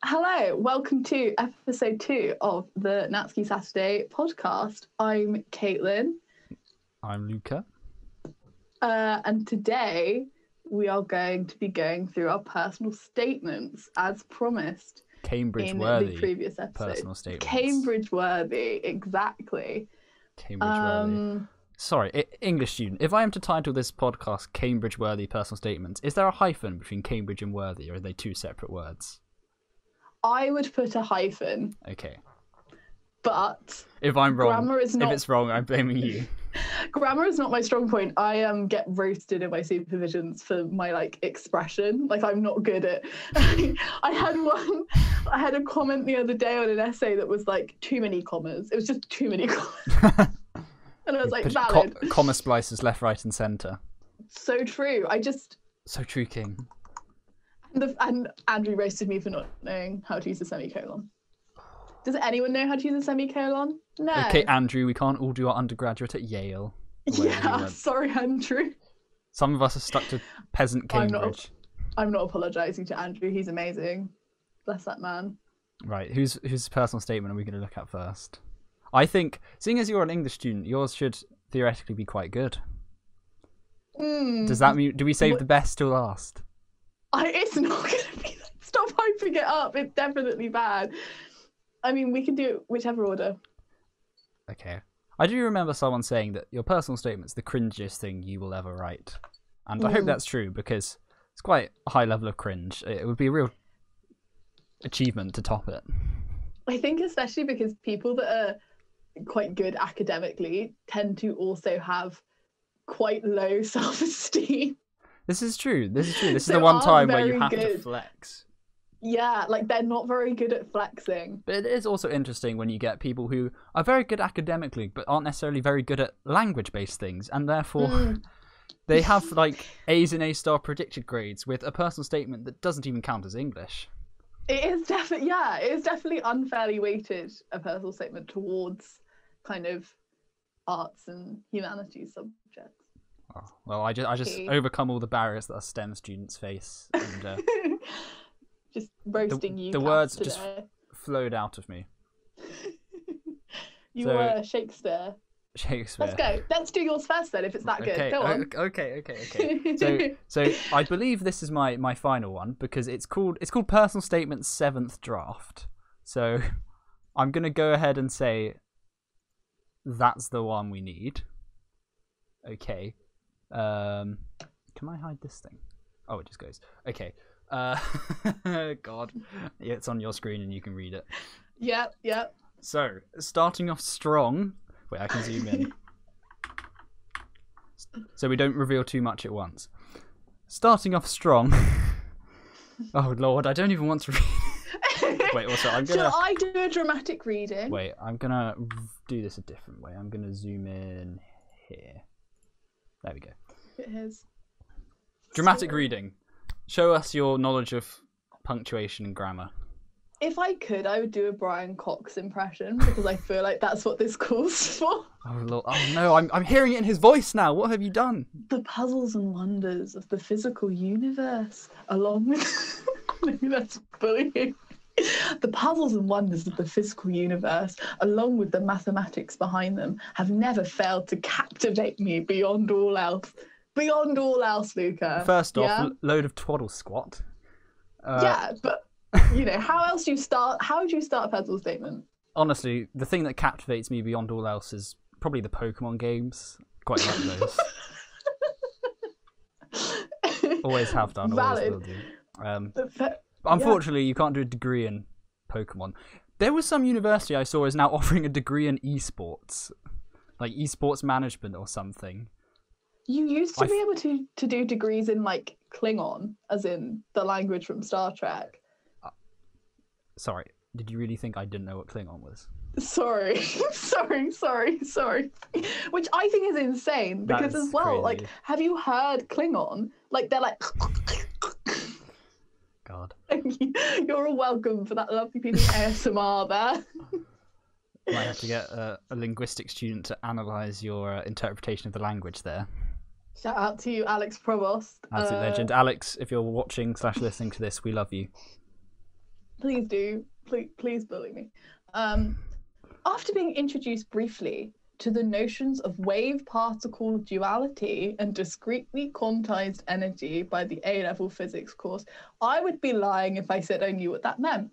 Hello, welcome to episode 2 of the Natsuki Saturday podcast. I'm Caitlin. I'm Luca. And today we are going to be going through our personal statements as promised Cambridge in worthy the previous episode. personal statements. Cambridge worthy, exactly. Cambridge worthy. Sorry, English student. If I am to title this podcast Cambridge worthy personal statements, is there a hyphen between Cambridge and worthy, or are they two separate words? I would put a hyphen. Okay. But if I'm wrong, grammar is not... if it's wrong, I'm blaming you. Grammar is not my strong point. I get roasted in my supervisions for my expression. I'm not good at. I had a comment the other day on an essay that was too many commas. It was just too many commas, and I was valid. Comma splices left, right, and centre. So true. So true, King. And Andrew roasted me for not knowing how to use a semicolon. Does anyone know how to use a semicolon? No. Okay, Andrew, we can't all do our undergraduate at Yale. Yeah, sorry, Andrew. Some of us are stuck to peasant Cambridge. I'm not apologising to Andrew. He's amazing. Bless that man. Right, whose personal statement are we going to look at first? I think, seeing as you're an English student, yours should theoretically be quite good. Does that mean, do we save the best till last? It's not going to be that. Stop hyping it up. It's definitely bad. I mean, we can do it whichever order. Okay. I do remember someone saying that your personal statement's the cringiest thing you will ever write. And I hope that's true, because it's quite a high level of cringe. It would be a real achievement to top it. I think especially because people that are quite good academically tend to also have quite low self-esteem. This is true. This is the one time where you have to flex. Yeah, they're not very good at flexing. But it is also interesting when you get people who are very good academically but aren't necessarily very good at language-based things, and therefore they have A's and A-star predicted grades with a personal statement that doesn't even count as English. It is definitely unfairly weighted, a personal statement towards kind of arts and humanities subjects. Oh, well, I just overcome all the barriers that our STEM students face, and just roasting you. The words today. just flowed out of me. You were Shakespeare. Shakespeare. Let's go. Let's do yours first then, if it's that good. Go on. Okay. So I believe this is my final one, because it's called Personal Statement 7th Draft. So I'm gonna go ahead and say that's the one we need. Okay. Can I hide this thing? Oh, it just goes. Okay. God. Yeah, it's on your screen and you can read it. Yep. So, starting off strong. Wait, I can zoom in. So we don't reveal too much at once. Starting off strong. Oh, Lord, I don't even want to read. Wait, also, I'm gonna... Shall I do a dramatic reading? Wait, I'm gonna do this a different way. I'm gonna zoom in here. There we go. It is. Dramatic reading. Show us your knowledge of punctuation and grammar. If I could, I would do a Brian Cox impression, because I feel like that's what this calls for. Oh, Lord. Oh no, I'm hearing it in his voice now. What have you done? The puzzles and wonders of the physical universe, along with... Maybe that's bullying. The puzzles and wonders of the physical universe, along with the mathematics behind them, have never failed to captivate me beyond all else. Beyond all else, Luca. First off, load of twaddle squat. Yeah, but, how else do you start? How would you start a personal statement? Honestly, the thing that captivates me beyond all else is probably the Pokemon games. Quite like those. Always have done, Valid. Always will do. Unfortunately, you can't do a degree in Pokemon. There was some university I saw is now offering a degree in esports, like esports management or something. You used to be able to do degrees in Klingon, as in the language from Star Trek. Sorry, did you really think I didn't know what Klingon was? Sorry. Which I think is insane, because as well, crazy. Have you heard Klingon? They're like... God. You're all welcome for that lovely piece of ASMR there. Might have to get a linguistic student to analyse your interpretation of the language there. Shout out to you, Alex Provost. Absolute legend. Alex, if you're watching / listening to this, we love you. Please do. Please bully me. After being introduced briefly to the notions of wave-particle duality and discretely quantized energy by the A-level physics course, I would be lying if I said I knew what that meant.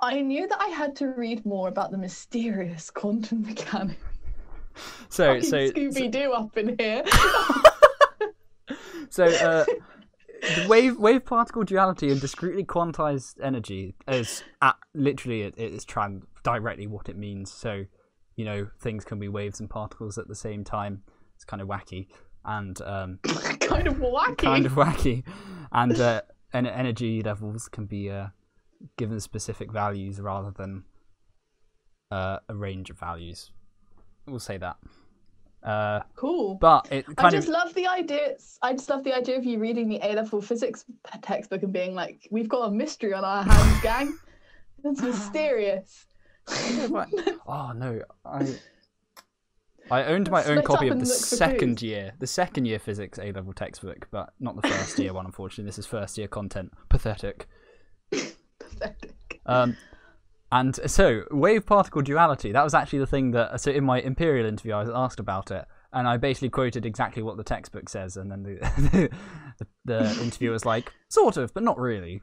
I knew that I had to read more about the mysterious quantum mechanics. So Scooby-Doo up in here. So the wave particle duality and discretely quantized energy is literally it is directly what it means. So, you know, things can be waves and particles at the same time. It's kind of wacky and kind of wacky. And energy levels can be given specific values rather than a range of values. We'll say that. Cool. But I just love the idea of you reading the A-level physics textbook and being like, "We've got a mystery on our hands, gang. It's mysterious." Oh no, I owned my own copy of the second year physics A-level textbook, but not the first year one. Unfortunately, this is first year content. Pathetic. Pathetic. And so, wave particle duality, that was actually the thing that... So in my Imperial interview, I was asked about it, and I basically quoted exactly what the textbook says, and then the interviewer was like, sort of, but not really.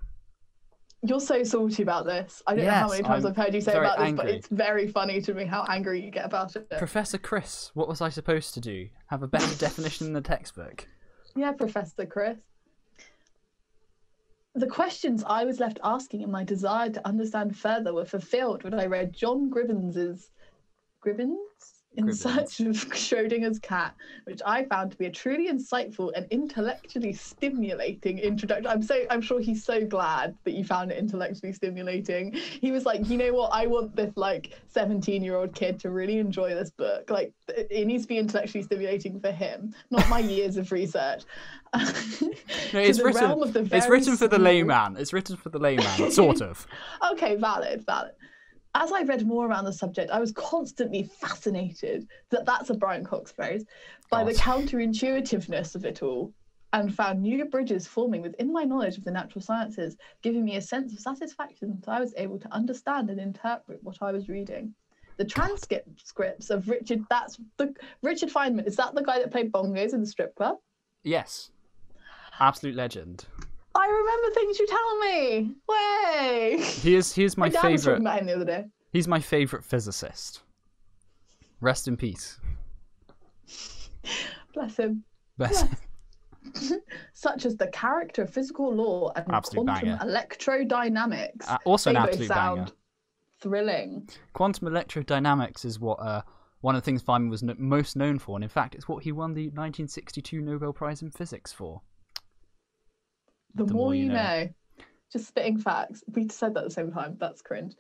You're so salty about this. I don't know how many times I've heard you say about this, but it's very funny to me how angry you get about it. Professor Chris, what was I supposed to do? Have a better definition than the textbook? Yeah, Professor Chris. The questions I was left asking and my desire to understand further were fulfilled when I read John Gribbins' In Search of Schrodinger's Cat, which I found to be a truly insightful and intellectually stimulating introduction. I'm sure he's so glad that you found it intellectually stimulating. He was like, you know what, I want this like 17-year-old kid to really enjoy this book. Like, it needs to be intellectually stimulating for him, not my years of research. No, it's written for the layman. It's written for the layman, sort of. Okay, valid. As I read more around the subject, I was constantly fascinated, that's a Brian Cox phrase, by the counterintuitiveness of it all, and found new bridges forming within my knowledge of the natural sciences, giving me a sense of satisfaction that I was able to understand and interpret what I was reading. The transcripts of Richard Feynman, is that the guy that played bongos in the strip club? Yes. Absolute legend. I remember things you tell me. Way. He is my favourite. I was talking about him the other day. He's my favourite physicist. Rest in peace. Bless him. Such as the character of physical law and absolute quantum banger. Electrodynamics. Also an absolute banger. Sound thrilling. Quantum electrodynamics is what one of the things Feynman was most known for, and in fact, it's what he won the 1962 Nobel Prize in Physics for. The more you know. Just spitting facts. We said that at the same time. That's cringe.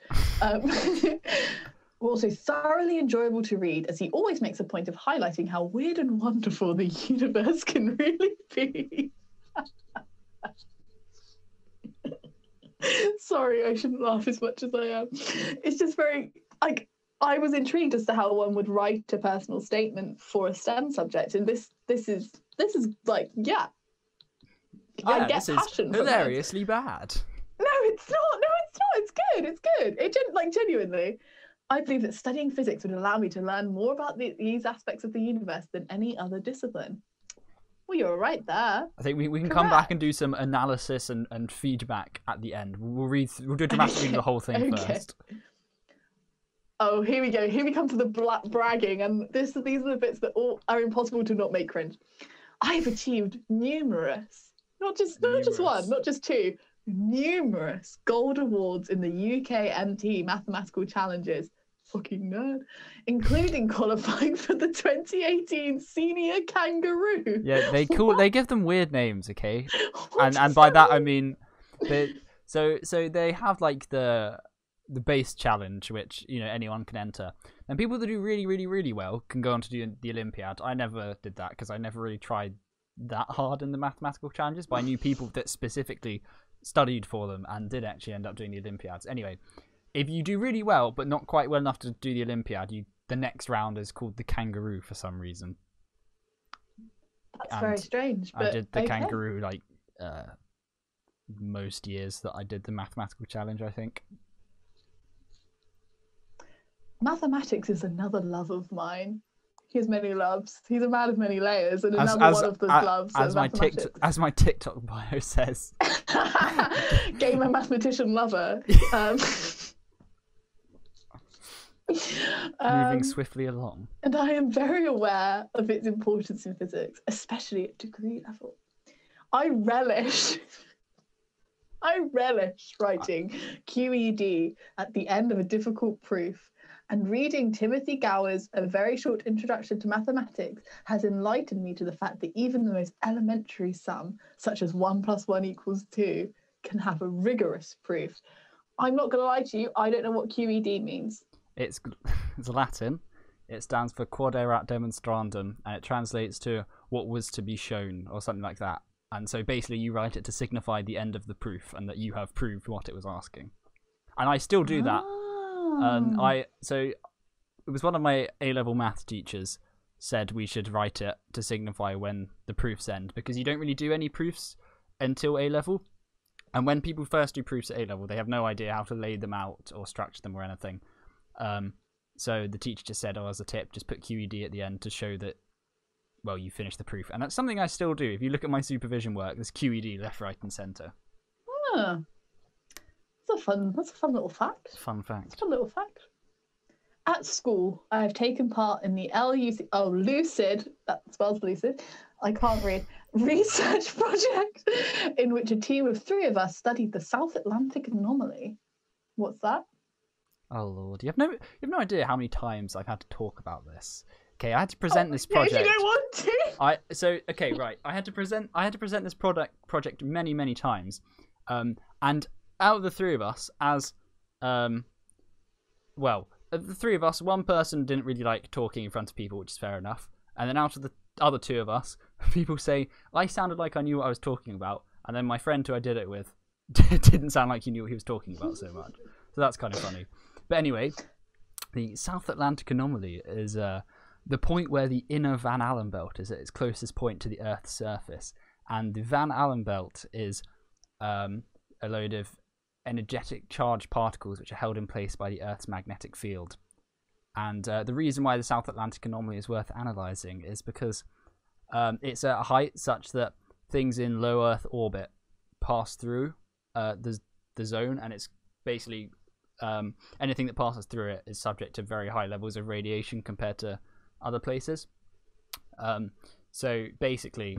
Also thoroughly enjoyable to read, as he always makes a point of highlighting how weird and wonderful the universe can really be. Sorry, I shouldn't laugh as much as I am. It's just very... I was intrigued as to how one would write a personal statement for a STEM subject, and this is like, yeah. I get passion from hilariously bad. No, it's not. It's good. Genuinely, I believe that studying physics would allow me to learn more about these aspects of the universe than any other discipline. Well, you're right there. I think we can come back and do some analysis and feedback at the end. We'll do a dramatic reading of the whole thing first. Oh, here we go. Here we come to the bragging, and these are the bits that all are impossible to not make cringe. I have achieved numerous. Not just one, not just two, numerous gold awards in the UKMT mathematical challenges. Fucking nerd. Including qualifying for the 2018 Senior Kangaroo. Yeah, they give them weird names, okay? And by that I mean so they have like the base challenge, which, you know, anyone can enter. And people that do really, really, really well can go on to do the Olympiad. I never did that because I never really tried that hard in the mathematical challenges, but I knew people that specifically studied for them and did actually end up doing the Olympiads. Anyway, if you do really well but not quite well enough to do the Olympiad, the next round is called the Kangaroo for some reason. That's very strange. But I did the Kangaroo most years that I did the mathematical challenge, I think. Mathematics is another love of mine. He has many loves. He's a man of many layers, and another one of those loves is mathematics. As my TikTok bio says. Gamer mathematician lover. Moving swiftly along. And I am very aware of its importance in physics, especially at degree level. I relish writing QED at the end of a difficult proof, and reading Timothy Gower's A Very Short Introduction to Mathematics has enlightened me to the fact that even the most elementary sum, such as 1 + 1 = 2, can have a rigorous proof. I'm not going to lie to you, I don't know what QED means. It's Latin. It stands for Quod Erat Demonstrandum, and it translates to what was to be shown, or something like that. And so basically you write it to signify the end of the proof and that you have proved what it was asking. And I still do that. So it was one of my A-level math teachers said we should write it to signify when the proofs end, because you don't really do any proofs until A-level. And when people first do proofs at A-level, they have no idea how to lay them out or structure them or anything. So the teacher just said, as a tip, just put QED at the end to show that, well, you finished the proof. And that's something I still do. If you look at my supervision work, there's QED left, right, and centre. That's a fun little fact. Fun fact. That's a fun little fact. At school, I have taken part in the Lucid, that spells lucid, I can't read, research project in which a team of 3 of us studied the South Atlantic anomaly. What's that? Oh Lord, you have no idea how many times I've had to talk about this. Okay, I had to present this project. You don't want to. I had to present this project many times, and out of the 3 of us, of the 3 of us, one person didn't really like talking in front of people, which is fair enough. And then out of the other 2 of us, people say I sounded like I knew what I was talking about, and then my friend who I did it with didn't sound like he knew what he was talking about so much. So that's kind of funny. But anyway, the South Atlantic anomaly is the point where the inner Van Allen belt is at its closest point to the Earth's surface. And the Van Allen belt is a load of energetic charged particles which are held in place by the Earth's magnetic field. And the reason why the South Atlantic anomaly is worth analysing is because it's at a height such that things in low Earth orbit pass through the zone, and it's basically anything that passes through it is subject to very high levels of radiation compared to other places. So basically,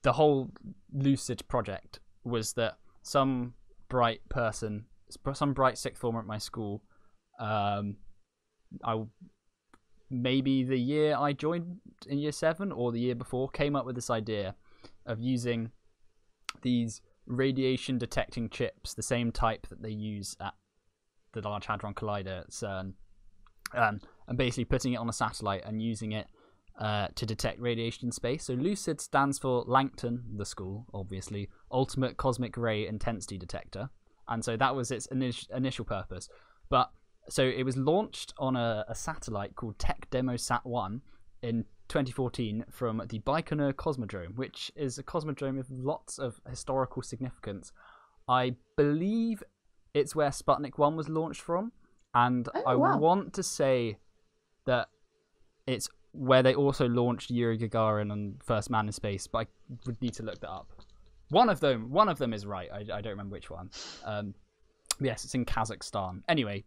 the whole Lucid project was that some bright sixth former at my school, maybe the year I joined in year 7 or the year before, came up with this idea of using these radiation detecting chips, the same type that they use at the Large Hadron Collider at CERN, and basically putting it on a satellite and using it to detect radiation in space. So Lucid stands for Langton, the school, obviously, Ultimate Cosmic Ray Intensity Detector, and so that was its initial purpose. But so it was launched on a satellite called TechDemoSat-1 in 2014 from the Baikonur Cosmodrome, which is a cosmodrome with lots of historical significance. I believe it's where Sputnik 1 was launched from, and I want to say that it's where they also launched Yuri Gagarin and First Man in Space, but I would need to look that up. One of them is right. I don't remember which one. Yes, it's in Kazakhstan. Anyway,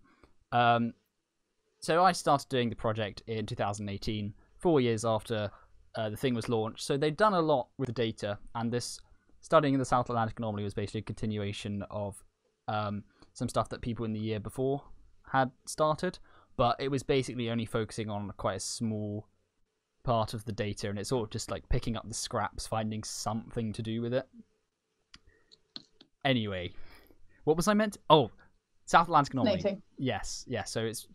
so I started doing the project in 2018, 4 years after the thing was launched. So they'd done a lot with the data, and this studying the South Atlantic anomaly was basically a continuation of some stuff that people in the year before had started, but it was basically only focusing on quite a small part of the data, and it's sort of just like picking up the scraps, finding something to do with it. Anyway, what was I meant to... Oh, South Atlantic anomaly. Fascinating. Yes. So it's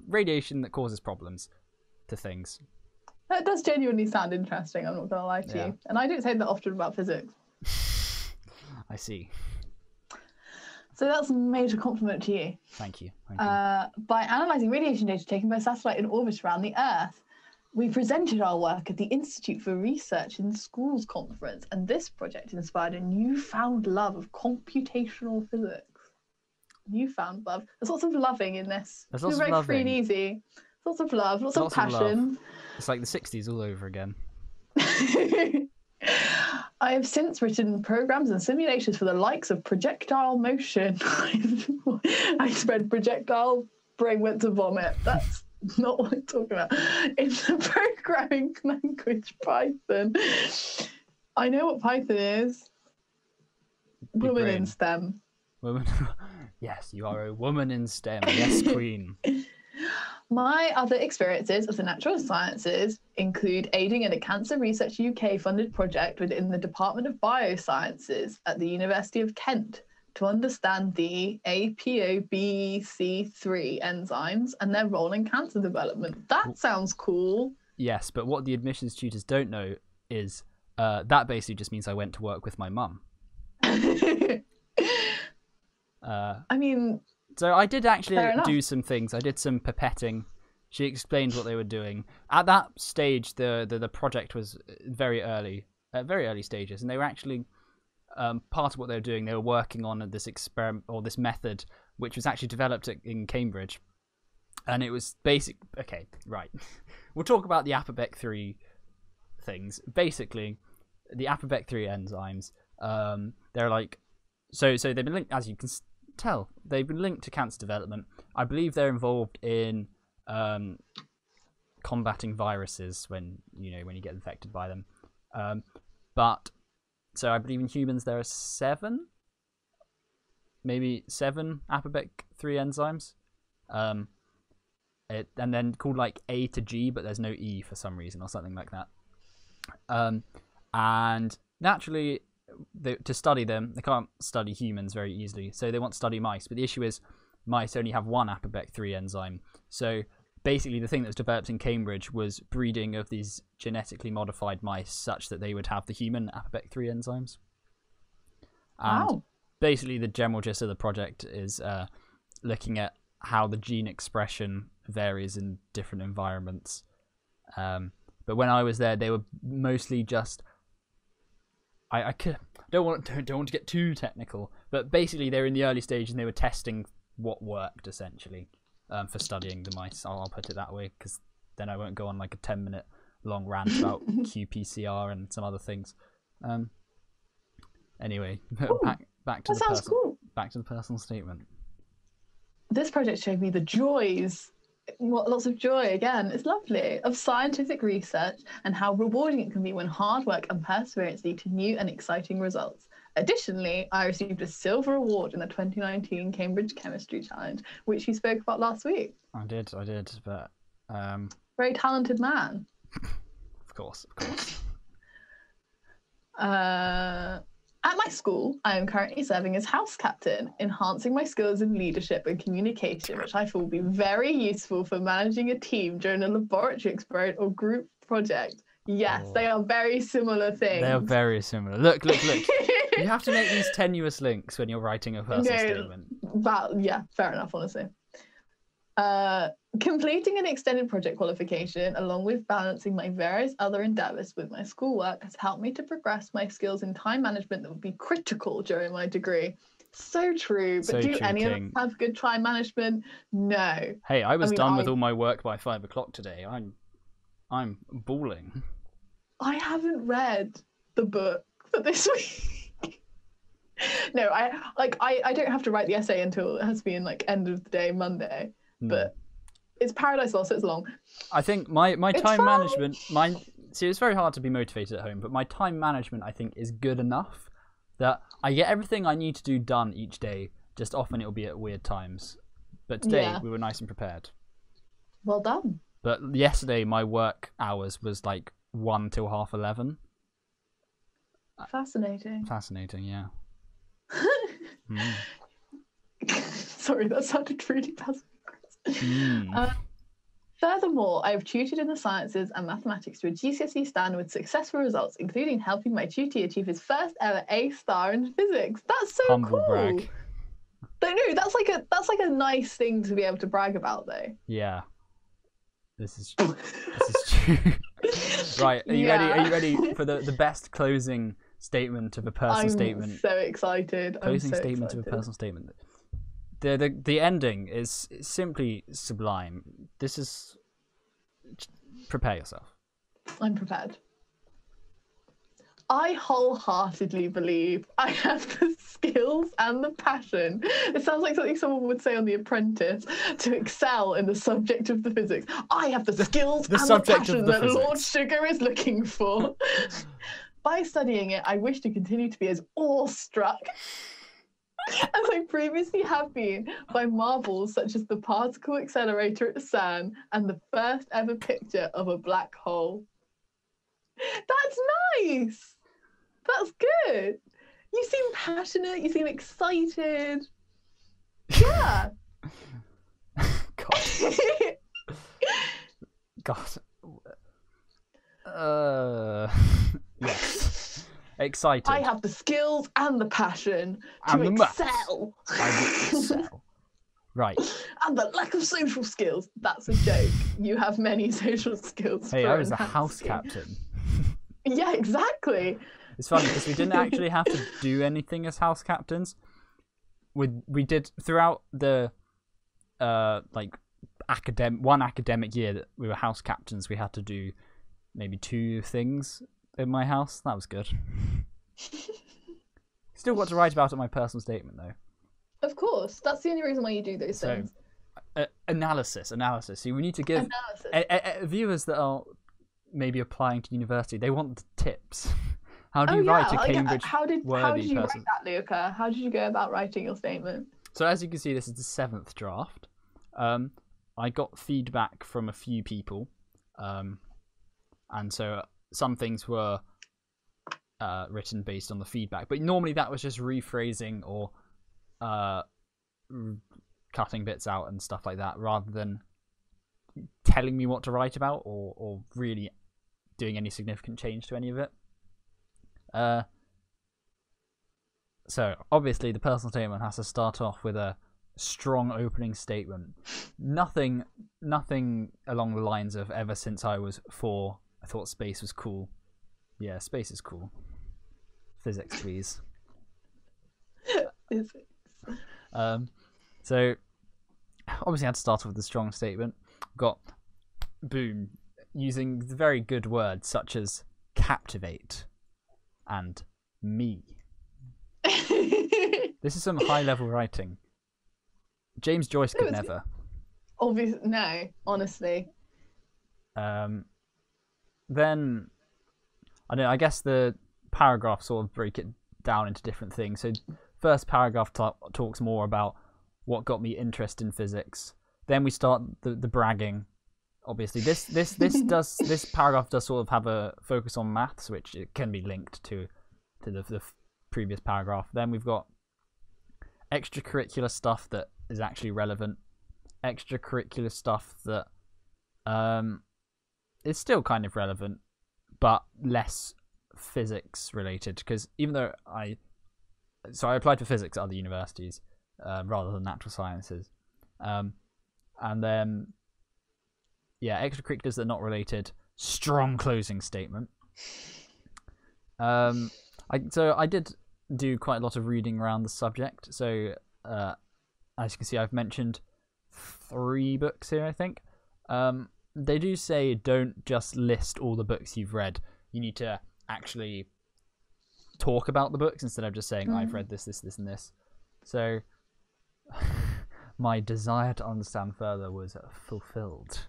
radiation that causes problems to things. That does genuinely sound interesting, I'm not going to lie to you. And I don't say that often about physics. I see. So that's a major compliment to you. Thank you. By analysing radiation data taken by satellite in orbit around the Earth. We presented our work at the Institute for Research in Schools conference, and this project inspired a newfound love of computational physics. Newfound love. There's lots of loving in this. There's lots It's of very free and loving. easy. Lots of love, lots of Lots of love. passion. It's like the 60s all over again. I have since written programs and simulations for the likes of projectile motion. I spread projectile, brain went to vomit. That's not what I'm talking about. In the programming language Python. I know what Python is. Big Woman brain. in STEM. Woman. Yes, you are a woman in STEM. Yes, queen. My other experiences of the natural sciences include aiding in a Cancer Research UK funded project within the Department of Biosciences at the University of Kent to understand the APOBEC3 enzymes and their role in cancer development. That sounds cool. Yes, but what the admissions tutors don't know is that basically just means I went to work with my mum. I mean, so I did actually fair enough. do some things. I did some pipetting. She explained what they were doing. At that stage, the project was very early stages, and they were actually part of what they were doing. They were working on this experiment or this method, which was actually developed in Cambridge, and it was basic. Okay, right. We'll talk about the ApoBec3 things. Basically, the ApoBec3 enzymes. They're like so they've been linked, as you can tell, they've been linked to cancer development. I believe they're involved in combating viruses when you get infected by them. But so I believe in humans there are 7 ApoBec3 enzymes. And then called like A to G, but there's no E for some reason or something like that. And naturally, to study them, they can't study humans very easily, so they want to study mice. But the issue is, mice only have one ApoBec3 enzyme. So basically, the thing that was developed in Cambridge was breeding of these genetically modified mice such that they would have the human ApoBec3 enzymes. And wow. Basically, the general gist of the project is looking at how the gene expression varies in different environments. But when I was there, they were mostly just. I don't want to get too technical, but basically they're in the early stage and they were testing what worked essentially for studying the mice. I'll put it that way, because then I won't go on like a 10-minute long rant about qPCR and some other things. Anyway, back to the personal statement. This project showed me the joys. Lots of joy, again, it's lovely, of scientific research and how rewarding it can be when hard work and perseverance lead to new and exciting results. Additionally, I received a silver award in the 2019 Cambridge Chemistry Challenge, which you spoke about last week. I did, but... Very talented man. Of course. At my school, I am currently serving as house captain, enhancing my skills in leadership and communication, which I feel will be very useful for managing a team during a laboratory experiment or group project. Yes, They are very similar things. They are very similar. Look. You have to make these tenuous links when you're writing a personal statement. Yeah, fair enough, honestly. Completing an extended project qualification, along with balancing my various other endeavours with my schoolwork, has helped me to progress my skills in time management that would be critical during my degree. So true. But do any of us have good time management? No. Hey, I was done with all my work by 5 o'clock today. I'm bawling. I haven't read the book for this week. No, I don't have to write the essay until it has to be in like end of the day Monday. But it's Paradise Lost, so it's long. I think my time management, see, it's very hard to be motivated at home, but my time management, I think, is good enough that I get everything I need to do done each day. Just often it'll be at weird times. But today we were nice and prepared. Well done. But yesterday my work hours was like 1 till 11:30. Fascinating, yeah. Sorry, that sounded really passive. Furthermore, I have tutored in the sciences and mathematics to a GCSE standard with successful results, including helping my tutee achieve his first ever A star in physics. That's so Humble cool. brag. No, that's like a nice thing to be able to brag about, though. Yeah. This is true. Right, are you ready? Are you ready for the best closing statement of a personal statement? I'm so excited. Closing statement of a personal statement. The ending is simply sublime. This is... Prepare yourself. I'm prepared. I wholeheartedly believe I have the skills and the passion. It sounds like something someone would say on The Apprentice, to excel in the subject of the physics. I have the skills and the passion that Lord Sugar is looking for. By studying it, I wish to continue to be as awestruck as I previously have been by marvels such as the particle accelerator at CERN and the first ever picture of a black hole. That's nice. That's good. You seem passionate. You seem excited. Yeah. God. Yes. Excited. I have the skills and the passion to excel. I will excel. Right. And the lack of social skills. That's a joke. You have many social skills. Hey, I was a house captain. Yeah, exactly. It's funny because we didn't actually have to do anything as house captains. We did throughout the one academic year that we were house captains. We had to do maybe 2 things in my house. That was good. Still got to write about it in my personal statement though. Of course, that's the only reason why you do those things. Analysis. See, we need to give viewers that are maybe applying to university. They want the tips. How do you write a Cambridge how did you person? write that, Luca? How did you go about writing your statement? So as you can see, this is the 7th draft. I got feedback from a few people, and so some things were written based on the feedback. But normally that was just rephrasing or cutting bits out and stuff like that, rather than telling me what to write about or really doing any significant change to any of it. So obviously the personal statement has to start off with a strong opening statement. Nothing along the lines of ever since I was 4 I thought space was cool. Yeah, space is cool. Physics, please. Physics. So obviously I had to start off with a strong statement. Got boom, using very good words such as captivate and me. This is some high level writing. James Joyce could never. Obviously, no, honestly. Then I don't know, I guess the paragraphs sort of break it down into different things. So first paragraph talks more about what got me interested in physics. Then we start the bragging. Obviously, this paragraph does sort of have a focus on maths, which it can be linked to the previous paragraph. Then we've got extracurricular stuff that is actually relevant, extracurricular stuff that is still kind of relevant, but less physics related. Because even though I applied for physics at other universities rather than natural sciences, and then extracurriculars that are not related. Strong closing statement. I did do quite a lot of reading around the subject. So as you can see, I've mentioned 3 books here, I think. They do say don't just list all the books you've read. You need to actually talk about the books instead of just saying I've read this, and this. So my desire to understand further was fulfilled.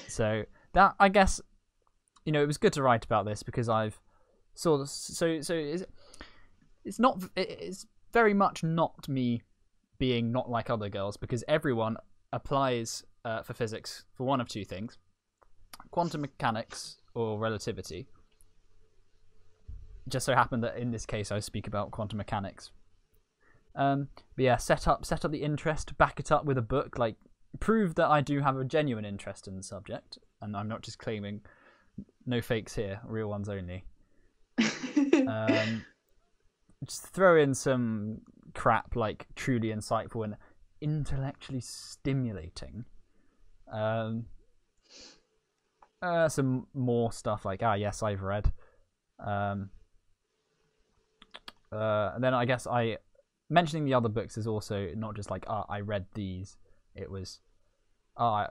So that, I guess, it was good to write about this because I've sort of it's very much not me being not like other girls, because everyone applies for physics for one of 2 things: quantum mechanics or relativity. It just so happened that in this case I speak about quantum mechanics. But yeah, set up the interest, back it up with a book, like prove that I do have a genuine interest in the subject, and I'm not just claiming. No fakes here, real ones only. Just throw in some crap like truly insightful and intellectually stimulating. some more stuff like yes, I've read. And then I guess mentioning the other books is also not just like I read these. It was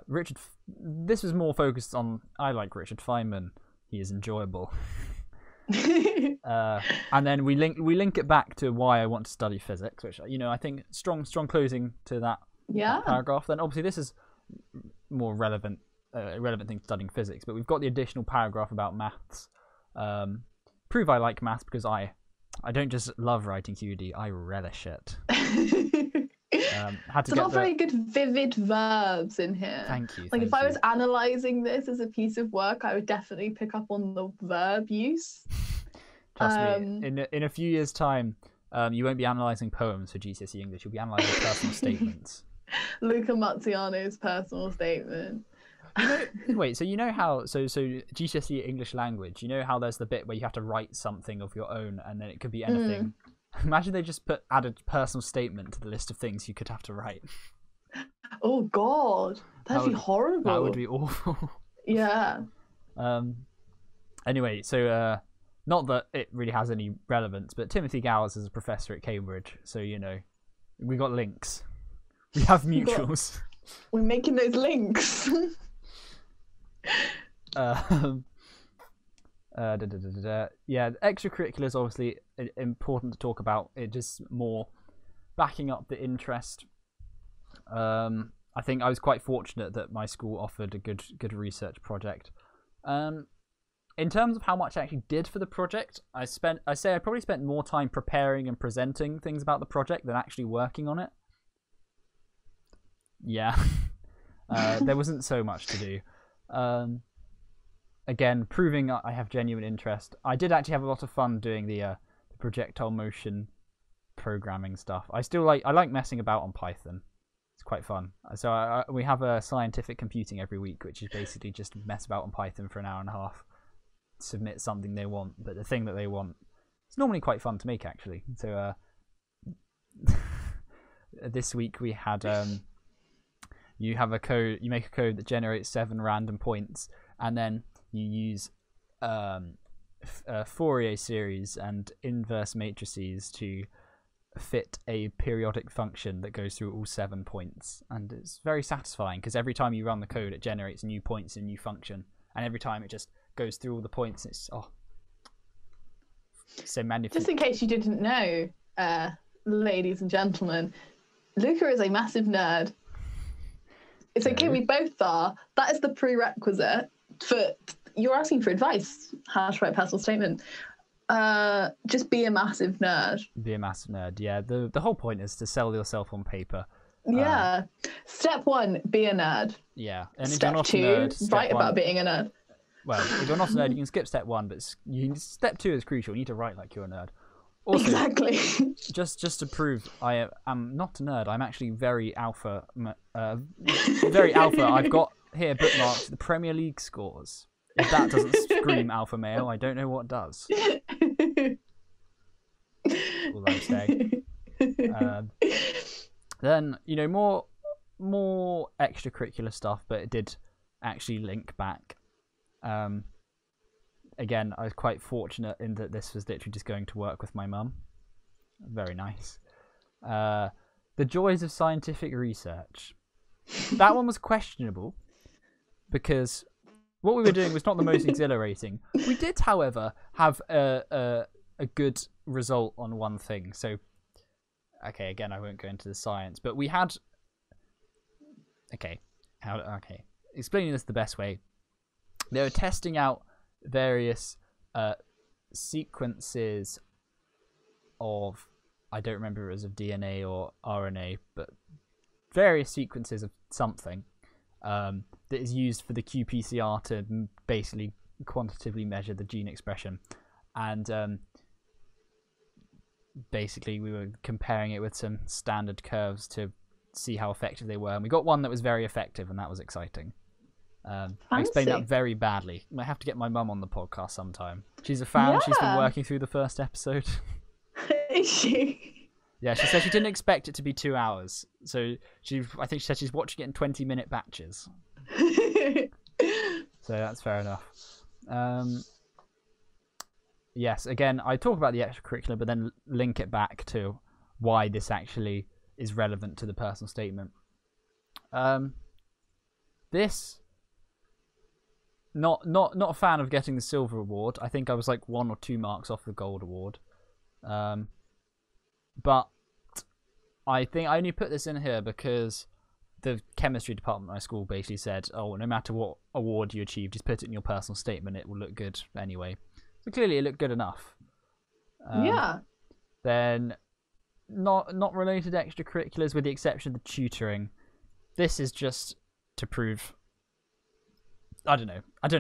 Richard. This was more focused on I like Richard Feynman. He is enjoyable. And then we link it back to why I want to study physics, which I think strong closing to that paragraph. Then obviously this is more relevant thing to studying physics, but we've got the additional paragraph about maths. Prove I like maths because I don't just love writing QED, I relish it. There's not very good vivid verbs in here. Thank you. If I was analysing this as a piece of work, I would definitely pick up on the verb use. Trust me, in a few years' time, you won't be analysing poems for GCSE English, you'll be analysing personal statements. Luca Mazziano's personal statement. Wait, so how so GCSE English language, how there's the bit where you have to write something of your own and then it could be anything. Imagine they just added personal statement to the list of things you could have to write. Oh God, that'd be horrible. That would be awful. Yeah. Anyway, so not that it really has any relevance, but Timothy Gowers is a professor at Cambridge, so we got links. We have mutuals. We're making those links. Yeah, extracurricular is obviously important to talk about. It just more backing up the interest. I think I was quite fortunate that my school offered a good research project. In terms of how much I actually did for the project, I probably spent more time preparing and presenting things about the project than actually working on it. Yeah. There wasn't so much to do. Again, proving I have genuine interest. I did actually have a lot of fun doing the projectile motion programming stuff. I like messing about on Python. It's quite fun. So we have a scientific computing every week, which is basically just mess about on Python for an hour and a half, submit something they want, but the thing that they want, it's normally quite fun to make actually. So this week we had you make a code that generates 7 random points, and then you use Fourier series and inverse matrices to fit a periodic function that goes through all 7 points, and it's very satisfying because every time you run the code it generates new points in a new function, and every time it just goes through all the points. It's so magnificent. Just in case you didn't know, ladies and gentlemen, Luca is a massive nerd. It's okay, we both are. That is the prerequisite for you're asking for advice. How to write a personal statement. Just be a massive nerd. Be a massive nerd, yeah. The whole point is to sell yourself on paper. Yeah. Step 1, be a nerd. Yeah. And Step if you're not 2, a nerd, write about being a nerd. Well, if you're not a nerd, you can skip step 1, but step 2 is crucial. You need to write like you're a nerd. Also, exactly. just to prove I am not a nerd, I'm actually very alpha. Very alpha. I've got here bookmarked the Premier League scores. If that doesn't scream alpha male, I don't know what does. All I'm saying. Then more extracurricular stuff, but it did actually link back. Again, I was quite fortunate in that this was literally just going to work with my mum. Very nice. The joys of scientific research. That one was questionable because what we were doing was not the most exhilarating. We did, however, have a good result on one thing. So, okay, again, I won't go into the science, but we had. Okay, explaining this the best way. They were testing out various sequences of, I don't remember if it was of DNA or RNA, but various sequences of something that is used for the qPCR to basically quantitatively measure the gene expression. And basically we were comparing it with some standard curves to see how effective they were. And we got one that was very effective, and that was exciting. I explained that very badly. I might have to get my mum on the podcast sometime. She's a fan. Yeah. She's been working through the first episode. Is she? Yeah, she said she didn't expect it to be 2 hours. So I think she said she's watching it in 20-minute batches. So that's fair enough. Yes, again, I talk about the extracurricular, but then link it back to why this actually is relevant to the personal statement. This, not a fan of getting the silver award. I think I was like 1 or 2 marks off the gold award. But I think I only put this in here because the chemistry department at my school basically said, oh, no matter what award you achieve, just put it in your personal statement. It will look good anyway. So clearly it looked good enough. Yeah. Then not related to extracurriculars with the exception of the tutoring. This is just to prove... I don't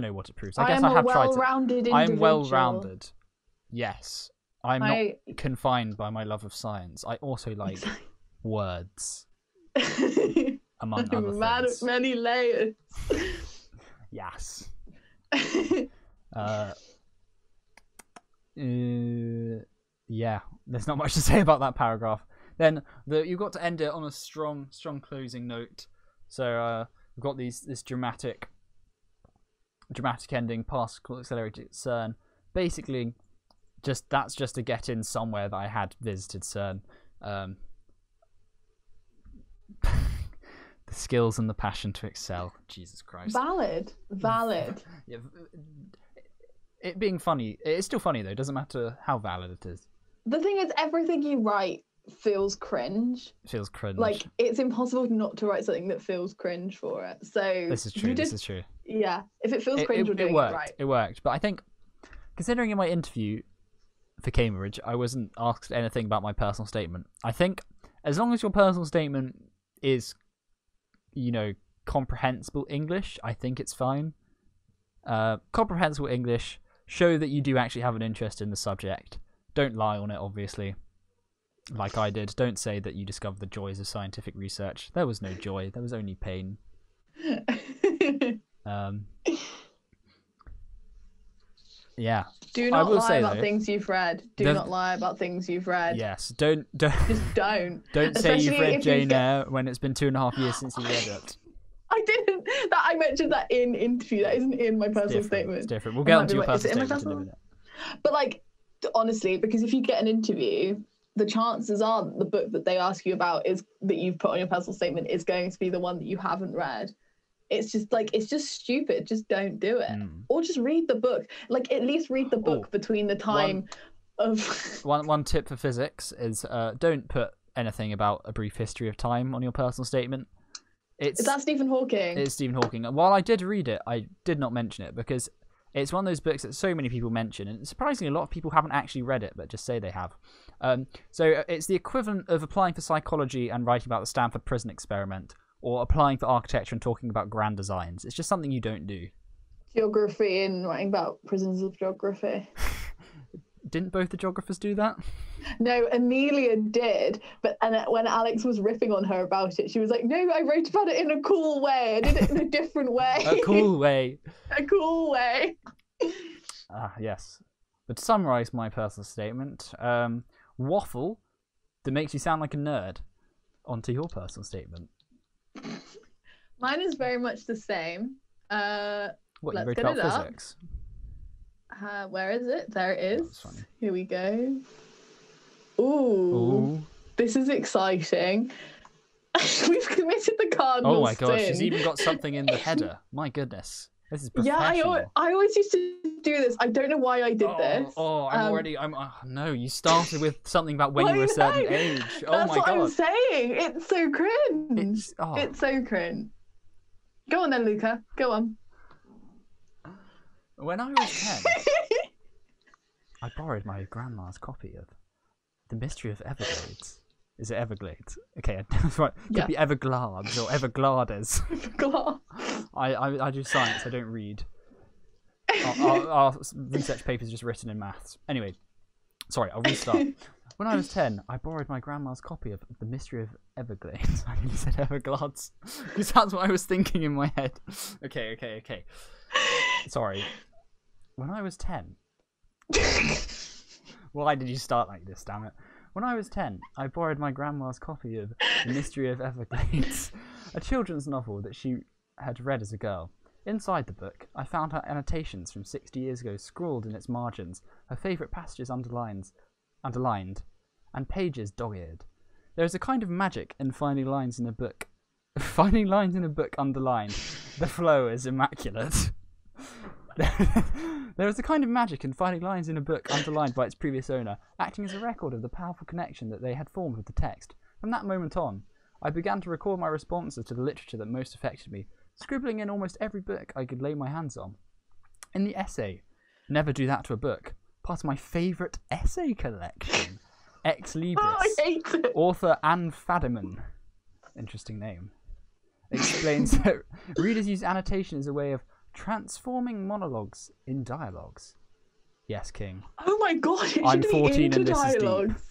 know what it proves. I guess I have tried to... I'm well-rounded. Yes. I'm not confined by my love of science. I also like words. Among other things. Many layers. Yes. Yeah, there's not much to say about that paragraph. Then you've got to end it on a strong closing note. So we've got this dramatic ending, particle accelerator at CERN. Basically, that's just to get in somewhere that I had visited CERN. The skills and the passion to excel. Jesus Christ. Valid. Yeah, it being funny, it's still funny though. It doesn't matter how valid it is. The thing is, everything you write feels cringe. Feels cringe. Like, it's impossible not to write something that feels cringe for it. So this is true. This is true. Yeah, if it feels cringe, we're doing it right. It worked, but I think, considering in my interview for Cambridge, I wasn't asked anything about my personal statement. I think as long as your personal statement is, comprehensible English, I think it's fine. Comprehensible English, show that you do actually have an interest in the subject. Don't lie on it, obviously, like I did. Don't say that you discovered the joys of scientific research. There was no joy. There was only pain. Yeah. Do not lie about things you've read. Do not lie about things you've read. Yes. Don't. Just don't. Don't say you've read Jane Eyre when it's been 2.5 years since you read it. I didn't. I mentioned that in interview. That isn't in my personal statement. It's different. We'll get onto your personal statement in a minute. But honestly, because if you get an interview, the chances are the book that they ask you about is that you've put on your personal statement is going to be the one that you haven't read. It's just stupid. Just don't do it. Or just read the book. At least read the book between the time of... One tip for physics is don't put anything about a brief history of time on your personal statement. Is that Stephen Hawking? It's Stephen Hawking. While I did read it, I did not mention it because it's one of those books that so many people mention, and surprisingly, a lot of people haven't actually read it, but just say they have. So it's the equivalent of applying for psychology and writing about the Stanford Prison Experiment, or applying for architecture and talking about grand designs. It's just something you don't do. Geography and writing about prisons of geography. Didn't both the geographers do that? No, Amelia did, but when Alex was riffing on her about it, she was like, no, I wrote about it in a cool way. I did it in a different way. A cool way. A cool way. Yes. But to summarise my personal statement, waffle that makes you sound like a nerd. Onto your personal statement. Mine is very much the same. What, you wrote about physics? Where is it? There it is. Here we go. Ooh. This is exciting. We've committed the cardinal Oh my gosh, sin. she's even got something in the header. My goodness. This is professional. Yeah, I always used to do this. I don't know why I did this. No, you started with something about when you were a certain age. That's what I'm saying. It's so cringe. It's so cringe. Go on then, Luca. Go on. When I was 10, I borrowed my grandma's copy of The Mystery of Everglades. Is it Everglades? Okay, that's right. It could be Everglades or Everglades. I do science, I don't read. Our research paper is just written in maths. Anyway, sorry, I'll restart. When I was 10, I borrowed my grandma's copy of The Mystery of Everglades. I nearly said Everglades, because that's what I was thinking in my head. Okay. Sorry. When I was 10... Why did you start like this, damn it? When I was 10, I borrowed my grandma's copy of The Mystery of Everglades, a children's novel that she had read as a girl. Inside the book, I found her annotations from 60 years ago scrawled in its margins, her favourite passages underlined, and pages dog-eared. There is a kind of magic in finding lines in a book. Finding lines in a book underlined. The flow is immaculate. There is a kind of magic in finding lines in a book underlined by its previous owner, acting as a record of the powerful connection that they had formed with the text. From that moment on, I began to record my responses to the literature that most affected me, scribbling in almost every book I could lay my hands on. In the essay, Never Do That to a Book, part of my favourite essay collection, Ex Libris, I hate it. author Anne Fadiman, interesting name, explains that readers use annotation as a way of transforming monologues in dialogues. Yes, King. Oh my god, it I'm should 14 be into and this is deep. dialogues.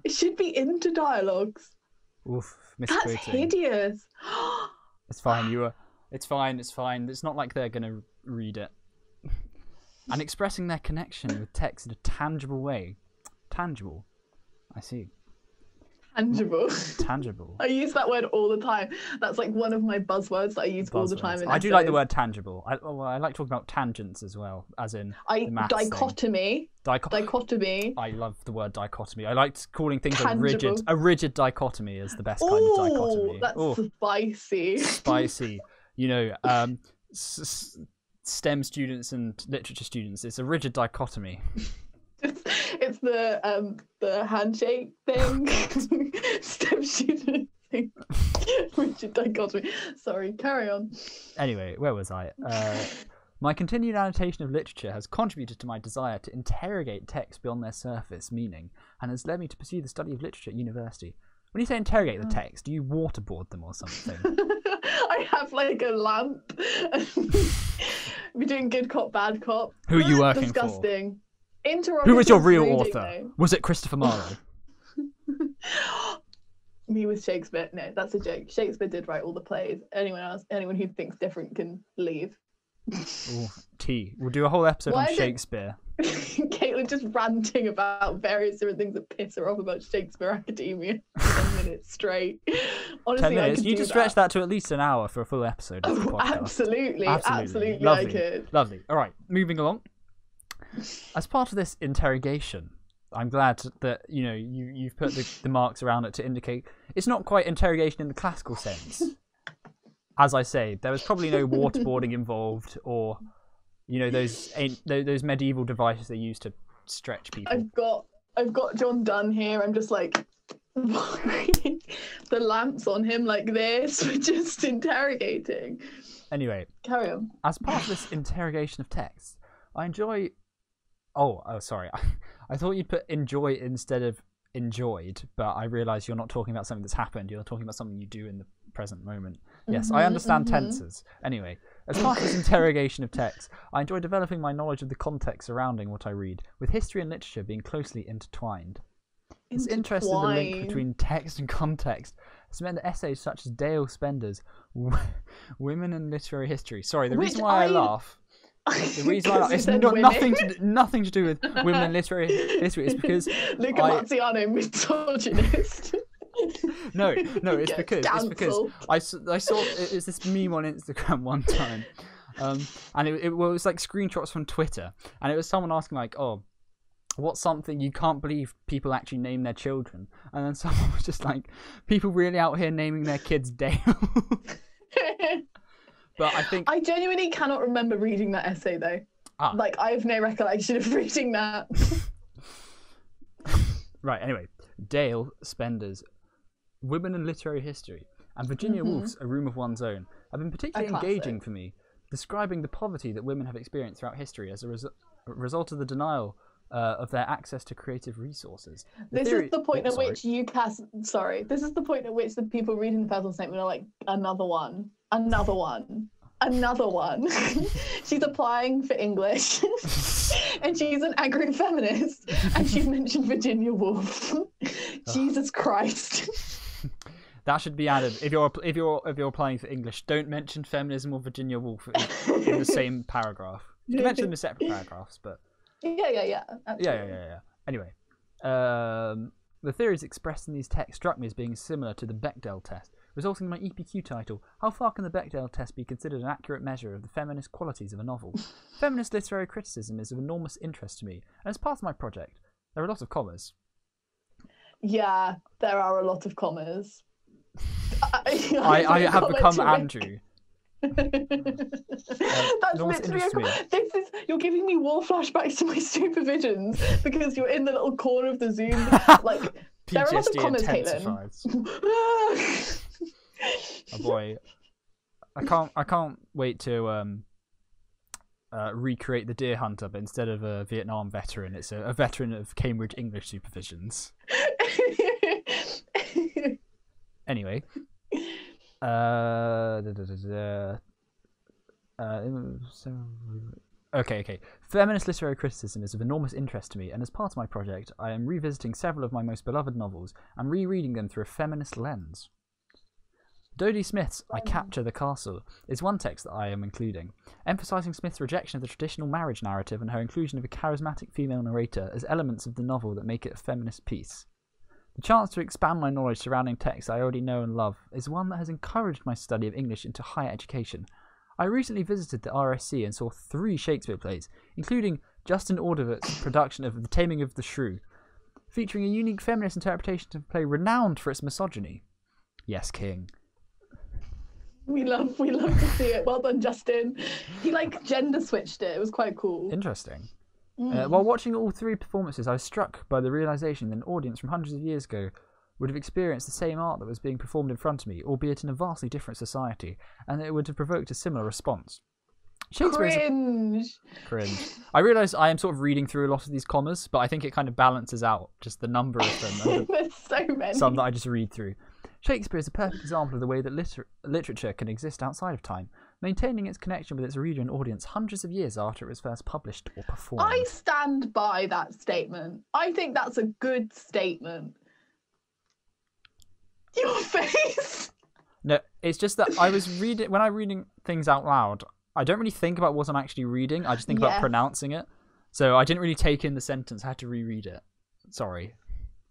It should be into dialogues. Oof, That's misquoting. hideous. It's fine, It's fine, it's fine. It's not like they're going to read it. And expressing their connection with text in a tangible way. Tangible. I see. Tangible. Tangible. I use that word all the time. That's like one of my buzzwords that I use all the time. I do like the word tangible. I like talking about tangents as well, as in the maths dichotomy. thing. Dichotomy. I love the word dichotomy. I liked calling things Tangible. a rigid dichotomy is the best kind of dichotomy. That's Ooh, spicy. spicy. You know, STEM students and literature students. It's a rigid dichotomy. It's the handshake thing. STEM student thing. Rigid dichotomy. Sorry, carry on. Anyway, where was I? My continued annotation of literature has contributed to my desire to interrogate texts beyond their surface meaning, and has led me to pursue the study of literature at university. When you say interrogate the text, do you waterboard them or something? I have like a lamp. We're doing good cop, bad cop. Who are you working Disgusting. for? Who was your real reading, author? though. Was it Christopher Marlowe? Me with Shakespeare. No, that's a joke. Shakespeare did write all the plays. Anyone who thinks different can leave. Ooh, T. We'll do a whole episode on Shakespeare. Caitlin just ranting about various different things that piss her off about Shakespeare Academia for 10 minutes straight. Honestly, 10 minutes. I could You do could stretch that to at least an hour for a full episode of the Oh, podcast. absolutely, Lovely. I could. Lovely. All right, moving along. As part of this interrogation, I'm glad that you've put the marks around it to indicate it's not quite interrogation in the classical sense. As I say, there was probably no waterboarding involved, or those medieval devices they used to stretch people. I've got John Donne here. I'm just like the lamps on him like this. We're just interrogating. Anyway, carry on. As part of this interrogation of text, I enjoy. Oh, sorry. I thought you'd put enjoy instead of enjoyed, but I realise you're not talking about something that's happened. You're talking about something you do in the present moment. Yes, I understand tenses. Anyway, as part of this interrogation of text, I enjoy developing my knowledge of the context surrounding what I read, with history and literature being closely intertwined. This interest in the link between text and context has meant that essays such as Dale Spender's Women in Literary History. Sorry, the reason why I laugh. The reason why it's nothing to do with women in literary history. It's because Luca Marziano, misogynist. No, it's because I saw it's this meme on Instagram one time, and it was like screenshots from Twitter, and it was someone asking like, "Oh, what's something you can't believe people actually name their children?" And then someone was just like, "People really out here naming their kids Dale." But I genuinely cannot remember reading that essay though. Like I have no recollection of reading that. Right. Anyway, Dale Spender's Women in Literary History and Virginia Woolf's A Room of One's Own have been particularly engaging for me, describing the poverty that women have experienced throughout history as a result of the denial of their access to creative resources. This is the point at which This is the point at which the people reading the personal statement are like, another one. She's applying for English and she's an agro-feminist and she's mentioned Virginia Woolf. Jesus Christ. That should be added. If you're applying for English, don't mention feminism or Virginia Woolf in the same paragraph. You can mention them in separate paragraphs, but yeah. Absolutely. Yeah. Anyway, the theories expressed in these texts struck me as being similar to the Bechdel test, resulting in my EPQ title, How Far Can the Bechdel Test Be Considered an Accurate Measure of the Feminist Qualities of a Novel? Feminist literary criticism is of enormous interest to me, and as part of my project, there are a lot of commas. Yeah, there are a lot of commas. I have become Andrew. That's literally you're giving me war flashbacks to my supervisions because you're in the little corner of the Zoom. Like there are a lot of commas, Caitlin. Oh boy, I can't wait to recreate the Deer Hunter, but instead of a Vietnam veteran, it's a veteran of Cambridge English supervisions. Anyway. Okay. Feminist literary criticism is of enormous interest to me, and as part of my project, I am revisiting several of my most beloved novels and rereading them through a feminist lens. Dodie Smith's I Capture the Castle is one text that I am including, emphasising Smith's rejection of the traditional marriage narrative and her inclusion of a charismatic female narrator as elements of the novel that make it a feminist piece. The chance to expand my knowledge surrounding texts I already know and love is one that has encouraged my study of English into higher education. I recently visited the RSC and saw 3 Shakespeare plays, including Justin Ordervert's production of The Taming of the Shrew, featuring a unique feminist interpretation of a play renowned for its misogyny. Yes, King. We love to see it. Well done, Justin. He gender switched it. It was quite cool. Interesting. While watching all 3 performances, I was struck by the realisation that an audience from hundreds of years ago would have experienced the same art that was being performed in front of me, albeit in a vastly different society, and that it would have provoked a similar response. Cringe. I realise I am sort of reading through a lot of these commas, but I think it kind of balances out just the number of them. There's so many. Some that I just read through. Shakespeare is a perfect example of the way that literature can exist outside of time, maintaining its connection with its reader and audience hundreds of years after it was first published or performed. I stand by that statement. I think that's a good statement. Your face! No, it's just that when I'm reading things out loud, I don't really think about what I'm actually reading, I just think about pronouncing it. So I didn't really take in the sentence, I had to reread it. Sorry.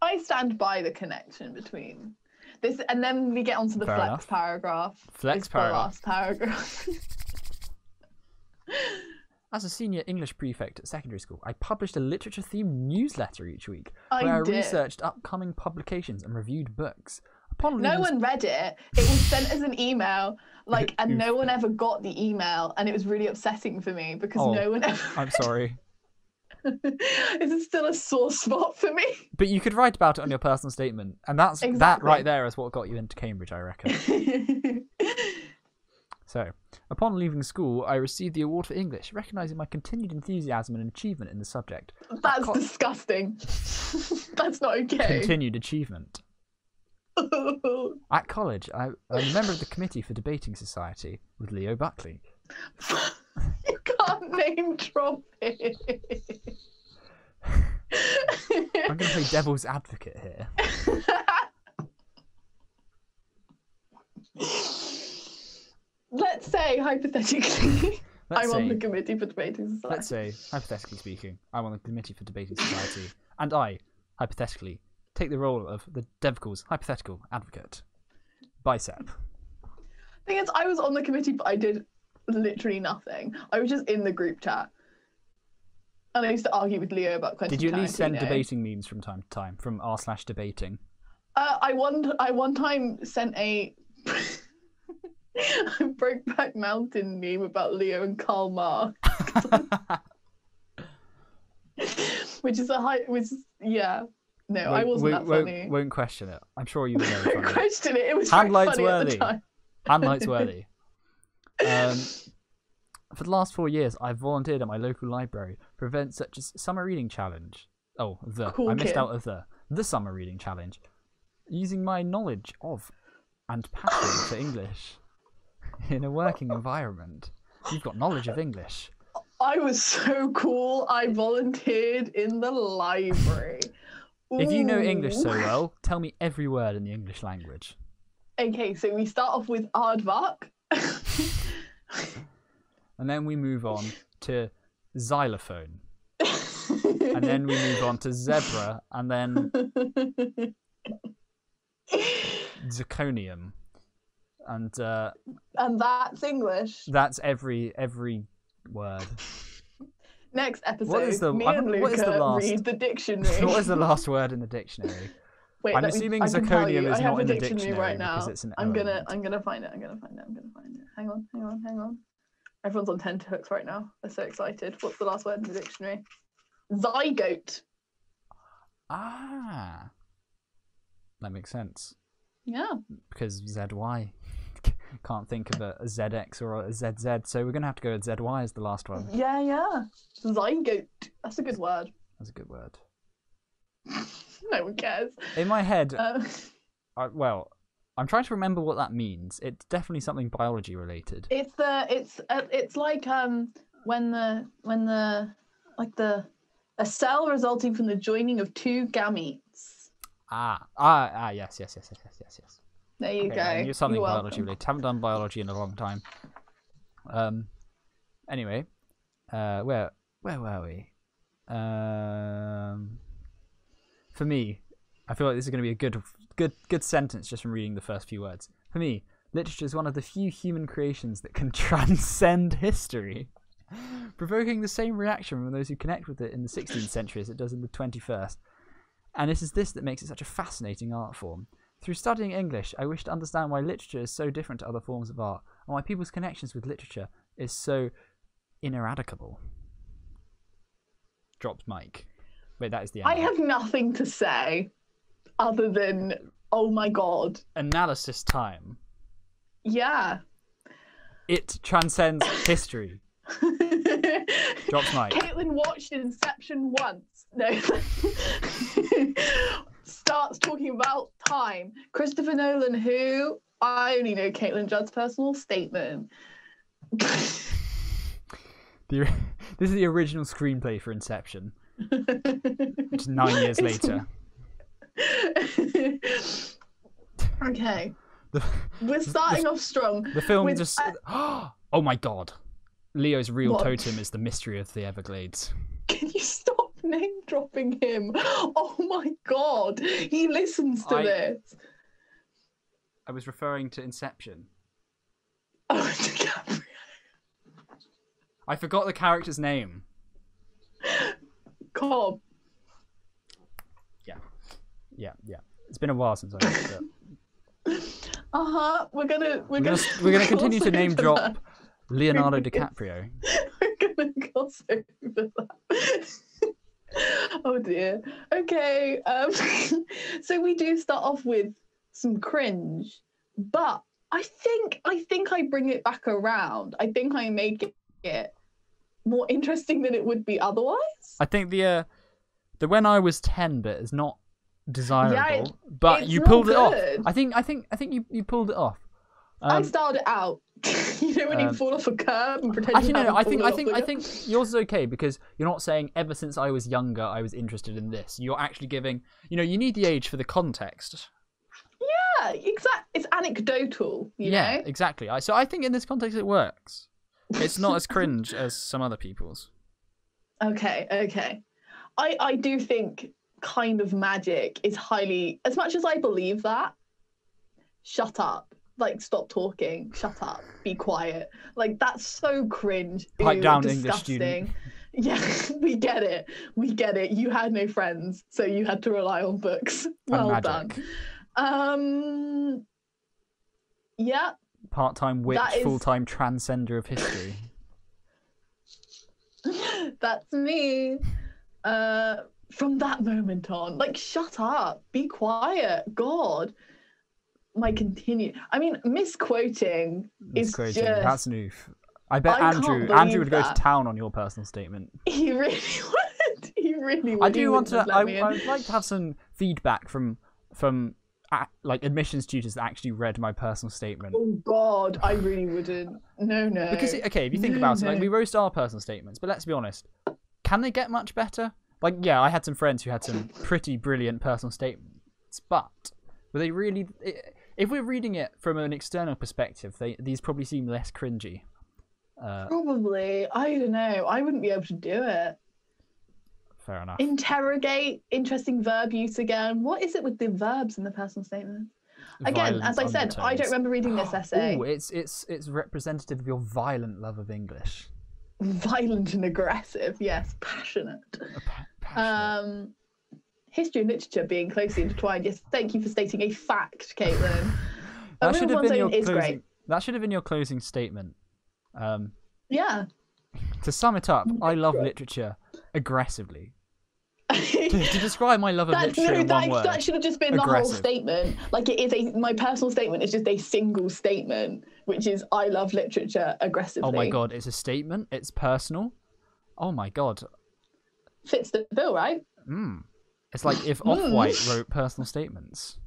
I stand by the connection between this, and then we get onto the flex paragraph. Flex paragraph. The last paragraph. As a senior English prefect at secondary school, I published a literature-themed newsletter each week where I researched upcoming publications and reviewed books. No one read it. It was sent as an email, and no one ever got the email, and it was really upsetting for me because no one ever. I'm sorry. Is it still a sore spot for me? But you could write about it on your personal statement, and that right there is what got you into Cambridge, I reckon. So, upon leaving school, I received the award for English, recognising my continued enthusiasm and achievement in the subject. That's disgusting. That's not okay. Continued achievement. At college, I'm a member of the Committee for Debating Society with Leo Buckley. You can't name drop it. I'm going to play devil's advocate here. Let's say, hypothetically, I'm on the Committee for Debating Society. Let's say, hypothetically speaking, I'm on the Committee for Debating Society, and I, hypothetically, take the role of the Devcal's hypothetical advocate. Bicep. Thing is, I was on the committee, but I did literally nothing. I was just in the group chat. And I used to argue with Leo about Quentin Tarantino. Did you at least send debating memes from time to time, from r/debating? I one time sent a Brokeback Mountain meme about Leo and Karl Marx. No, I wasn't that funny. Won't question it. I'm sure you were very funny. Question it. It was very funny at the time. Handlights worthy. For the last 4 years, I've volunteered at my local library for events such as Summer Reading Challenge. I missed out of the Summer Reading Challenge. Using my knowledge of and passion for English in a working environment. You've got knowledge of English. I was so cool. I volunteered in the library. If you know English so well, tell me every word in the English language. Okay, so we start off with aardvark. And then we move on to xylophone. And then we move on to zebra. And then zirconium. and that's English. that's every word. Next episode, What is the- me I and wonder- what is the Luca last- read the dictionary. What is the last word in the dictionary? Wait, I'm let me- assuming I can tell zirconium you, is I have not the in the dictionary dictionary right now. because it's an I'm element. gonna find it. Hang on. Everyone's on tenterhooks right now. They're so excited. What's the last word in the dictionary? Zygote. Ah, that makes sense Yeah. because ZY. Can't think of a ZX or a ZZ, so we're gonna have to go with ZY as the last one. Yeah. Zygote. That's a good word. That's a good word. No one cares. In my head, Uh, I'm trying to remember what that means. It's definitely something biology related. it's like when a cell resulting from the joining of two gametes. Yes. There you Okay, go. I knew something You're biology welcome. related. Haven't done biology in a long time. Anyway, where were we? For me, I feel like this is going to be a good sentence just from reading the first few words. For me, literature is one of the few human creations that can transcend history, provoking the same reaction from those who connect with it in the 16th century as it does in the 21st. And it is this that makes it such a fascinating art form. Through studying English, I wish to understand why literature is so different to other forms of art, and why people's connections with literature is so ineradicable. Dropped mic. Wait, that is the end. I have nothing to say other than, oh my god. Analysis time. Yeah. It transcends history. Drops mic. Caitlin watched Inception once. No. Starts talking about time. Christopher Nolan, who I only know Caitlin Judd's personal statement. This is the original screenplay for Inception. Which is 9 years later. Okay. We're starting off strong. The film with- just... Oh my god. Leo's real What? totem is the mystery of the Everglades. Can you stop name dropping him? Oh my god. He listens to this. I was referring to Inception. Oh, DiCaprio. I forgot the character's name. Cobb. Yeah. It's been a while since I watched it. We're gonna We're gonna continue to name drop Leonardo DiCaprio. We're gonna gloss over that. Oh dear. Okay. So we do start off with some cringe, but I think I bring it back around. I think I make it more interesting than it would be otherwise. I think the when I was 10 bit is not desirable, but it's you not pulled it off. good. I think you pulled it off. I started it out. You know when you fall off a curb and pretend Actually, you no. haven't I fallen think off yours is okay because you're not saying ever since I was younger I was interested in this. You're actually giving. You need the age for the context. Yeah, exactly. It's anecdotal. You know? Exactly. So I think in this context it works. It's not as cringe as some other people's. Okay. I do think kind of magic is highly, as much as I believe that, shut up. Like, stop talking. Shut up. Be quiet. Like, that's so cringe. Pipe down, disgusting. English student. Yeah, we get it. You had no friends, so you had to rely on books. Well And done. magic. Yeah. Part-time witch, That is- full-time transcender of history. That's me. From that moment on, like, shut up, be quiet. God, my continue. I mean, misquoting is Misquoting. just. That's an oof. I bet I can't Andrew believe would go to that. town on your personal statement. He really would. He really would. I do He want wouldn't to. have let me in. I'd like to have some feedback from like admissions tutors that actually read my personal statement. Oh God, I really wouldn't. No. Because if you think about it, like we roast our personal statements, but let's be honest, can they get much better? Like, yeah, I had some friends who had some pretty brilliant personal statements, but were they really? If we're reading it from an external perspective, these probably seem less cringy. Probably. I don't know. I wouldn't be able to do it. Fair enough. Interrogate, interesting verb use again. What is it with the verbs in the personal statement? Again, violent as I said, I don't undertones. remember reading this essay. Oh, it's representative of your violent love of English. Violent and aggressive, yes, passionate. Passionate. History and literature being closely intertwined. Yes, thank you for stating a fact, Caitlin. That should have been your is closing. great. That should have been your closing statement. Yeah. To sum it up, I love literature aggressively. To describe my love of literature in one word. That should have just been the whole statement. Like it is my personal statement is just a single statement, which is I love literature aggressively. Oh my god, it's a statement. It's personal. Oh my god. Fits the bill, right? It's like if Off-White wrote personal statements.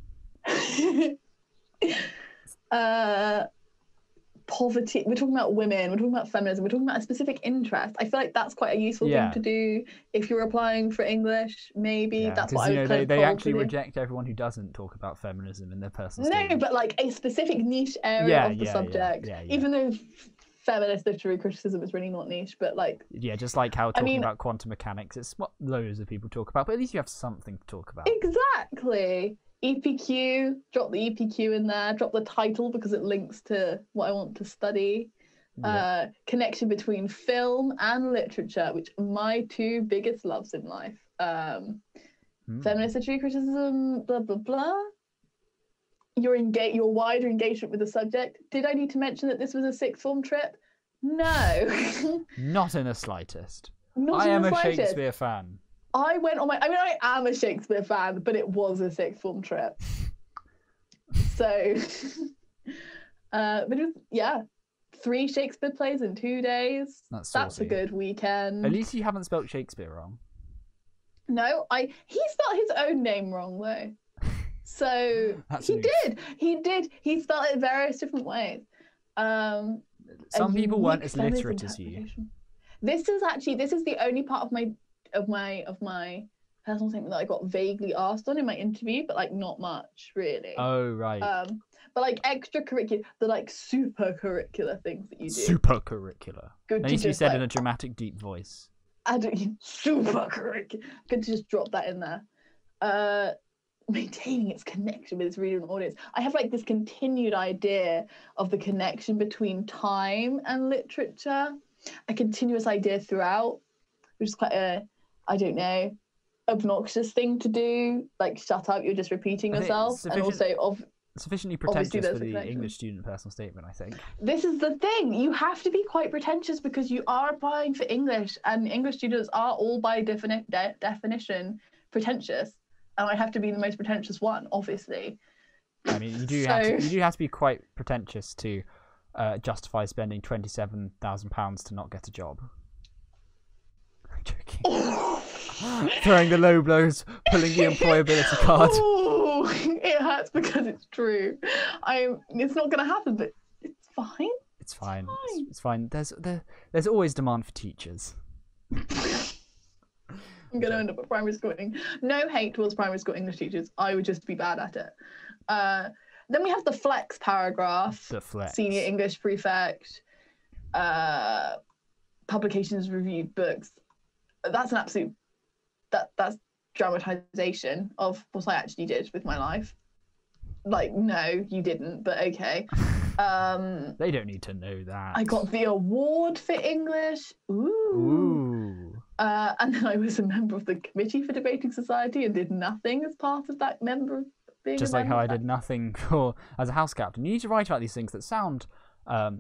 Poverty. We're talking about women. We're talking about feminism. We're talking about a specific interest. I feel like that's quite a useful thing to do if you're applying for English. Maybe that's what I would they actually reject everyone who doesn't talk about feminism in their personal statement. No, but like a specific niche area of the subject. Even though feminist literary criticism is really not niche, but like just like how talking about quantum mechanics, it's what loads of people talk about, but at least you have something to talk about. Exactly. EPQ, drop the EPQ in there, drop the title because it links to what I want to study. Connection between film and literature, which are my two biggest loves in life. Feminist literary criticism, blah blah blah. Your wider engagement with the subject. Did I need to mention that this was a sixth form trip? No. Not in the slightest. I am a Shakespeare fan. I am a Shakespeare fan, but it was a sixth form trip. So, but it was, 3 Shakespeare plays in 2 days. That's a good weekend. At least you haven't spelt Shakespeare wrong. No, he spelled his own name wrong though. So he did. He spelled it various different ways. Some people weren't as literate as you. This is the only part of my personal statement that I got vaguely asked on in my interview, but like not much really. Oh right. But like extracurricular, the like super curricular things that you do. Super curricular. Good. Needs to be said in a dramatic, deep voice. Super curricular. Good to just drop that in there. Maintaining its connection with its reader and audience. I have like this continued idea of the connection between time and literature, a continuous idea throughout, which is quite a, I don't know, obnoxious thing to do. Like, shut up, you're just repeating yourself. And also, sufficiently pretentious for the English student personal statement, I think. This is the thing. You have to be quite pretentious because you are applying for English, and English students are all by definition pretentious. And I have to be the most pretentious one, obviously. I mean, you do have to be quite pretentious to justify spending £27,000 to not get a job. I'm joking. Throwing the low blows, pulling the employability card. Oh, it hurts because it's true. It's not going to happen, but it's fine. It's fine. It's fine. There's always demand for teachers. I'm going to end up at primary school. No hate towards primary school English teachers. I would just be bad at it. Then we have the flex paragraph. The flex. Senior English prefect. Publications, reviewed books. That's an absolute... That's dramatization of what I actually did with my life. Like, no, you didn't, but okay. They don't need to know that. I got the award for English. Ooh. And then I was a member of the committee for debating society and did nothing as part of that member being just like how I did nothing as a house captain. You need to write about these things that sound